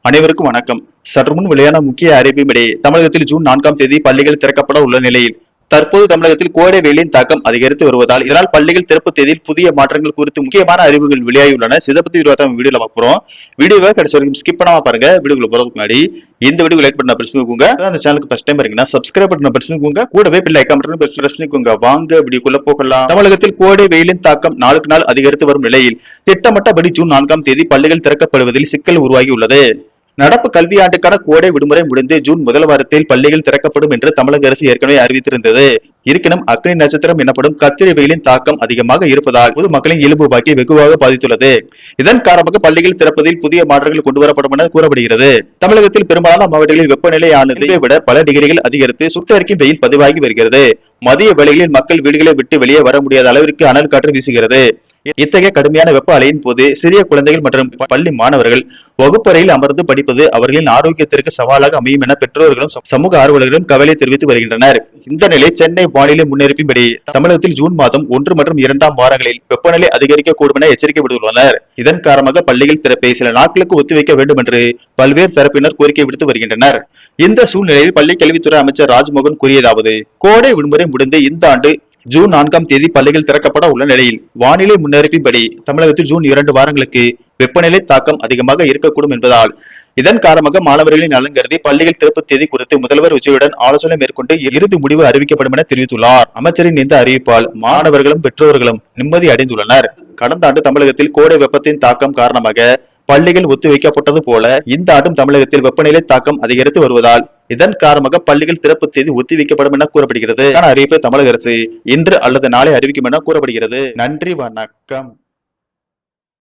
அனைவருக்கும் வணக்கம். சற்று முன் வெளியான முக்கிய அறிவிப்பின்படி தமிழகத்தில் ஜூன் 4ஆம் தேதி பள்ளிகள் திறக்கப்பட உள்ள நிலையில் தற்போது தமிழகத்தில் கோடை வெயிலின் தாக்கம் அதிகரித்து வருவதால் இதனால் பள்ளிகள் திறப்பு தேதியில் புதிய மாற்றங்கள் குறித்து முக்கியமான அறிவுகள் வெளியாகியுள்ளன. இதை பத்தி வீடியோல பார்க்கிறோம். வீடியோவை கடைசி வரைக்கும் ஸ்கிப் பண்ணாம பாருங்க. வீடியோக்குள்ள போறதுக்கு முன்னாடி இந்த வீடியோ லைக் பண்ண பிரஸ் பண்ணிக்கோங்க. அந்த சேனலுக்கு ஃபர்ஸ்ட் டைம் இருக்கீங்கன்னா சப்ஸ்கிரைப் பண்ண பிரஸ் பண்ணிக்கோங்க. கூடவே பெல் ஐகான் பட்டனை பிரஸ் பண்ணிக்கோங்க. வாங்க வீடியோக்குள்ள போகலாம். தமிழகத்தில் கோடை வெயிலின் தாக்கம் நாளுக்கு நாள் அதிகரித்து வரும் நிலையில் திட்டமிட்டபடி ஜூன் 4ஆம் தேதி பள்ளிகள் திறக்கப்படுவதில் சிக்கல் உருவாகியுள்ளது. நடப்பு கல்வியாண்டுக்கான கோடை விடுமுறை முடிந்து ஜூன் முதல் வாரத்தில் பள்ளிகள் திறக்கப்படும் என்று தமிழக அரசு ஏற்கனவே அறிவித்திருந்தது. இருப்பினும் அக்னி நட்சத்திரம் எனப்படும் கத்திரி வெயிலின் தாக்கம் அதிகமாக இருப்பதால் பொதுமக்களின் இயல்பு பாக்கி வெகுவாக பாதித்துள்ளது. இதன் காரணமாக பள்ளிகள் திறப்பதில் புதிய மாற்றங்கள் கொண்டுவரப்படும் என கூறப்படுகிறது. தமிழகத்தில் பெரும்பாலான மாவட்டங்களில் வெப்பநிலையானது விட பல டிகிரிகள் அதிகரித்து சுட்டெரிக்கும் வெயில் பதிவாகி வருகிறது. மதிய வேளைகளில் மக்கள் வீடுகளை விட்டு வெளியே வர முடியாத அளவிற்கு அனல் காற்று வீசுகிறது. இத்தகைய கடுமையான வெப்ப அலையின் போது சிறிய குழந்தைகள் மற்றும் பள்ளி மாணவர்கள் வகுப்பறையில் அமர்ந்து படிப்பது அவர்களின் ஆரோக்கியத்திற்கு சவாலாக அமையும் என பெற்றோர்களும் சமூக ஆர்வலர்களும் கவலை தெரிவித்து வருகின்றனர். இந்த நிலை சென்னை வானிலை முன்னறிவிப்பின்படி தமிழகத்தில் ஜூன் மாதம் 1 மற்றும் 2ஆம் வாரங்களில் வெப்பநிலை அதிகரிக்கக்கூடும் என எச்சரிக்கை விடுத்துள்ளனர். இதன் காரணமாக பள்ளிகள் திறப்பை சில நாட்களுக்கு ஒத்திவைக்க வேண்டும் என்று பல்வேறு தரப்பினர் கோரிக்கை விடுத்து வருகின்றனர். இந்த சூழ்நிலையில் பள்ளி கல்வித்துறை அமைச்சர் ராஜ்மோகன் கூறியதாவது: கோடை விடுமுறை முடிந்து இந்த ஆண்டு ஜூன் 4ஆம் தேதி பள்ளிகள் திறக்கப்பட உள்ள நிலையில் வானிலை முன்னறிவின்படி தமிழகத்தில் ஜூன் 2 வாரங்களுக்கு வெப்பநிலை தாக்கம் அதிகமாக இருக்கக்கூடும் என்பதால் இதன் காரணமாக மாணவர்களின் நலன் கருதி பள்ளிகள் திறப்பு தேதி குறித்து முதல்வர் விஜயுடன் ஆலோசனை மேற்கொண்டு இறுதி முடிவு அறிவிக்கப்படும் என தெரிவித்துள்ளார். அமைச்சரின் இந்த அறிவிப்பால் மாணவர்களும் பெற்றோர்களும் நிம்மதி அடைந்துள்ளனர். கடந்த ஆண்டு தமிழகத்தில் கோடை வெப்பத்தின் தாக்கம் காரணமாக பள்ளிகள் ஒத்திவைக்கப்பட்டது போல இந்த ஆண்டும் தமிழகத்தில் வெப்பநிலை தாக்கம் அதிகரித்து வருவதால் இதன் காரணமாக பள்ளிகள் திறப்பு தேதி ஒத்திவைக்கப்படும் என கூறப்படுகிறது. அறிவிப்பை தமிழக அரசு இன்று அல்லது நாளை அறிவிக்கும் என கூறப்படுகிறது. நன்றி, வணக்கம்.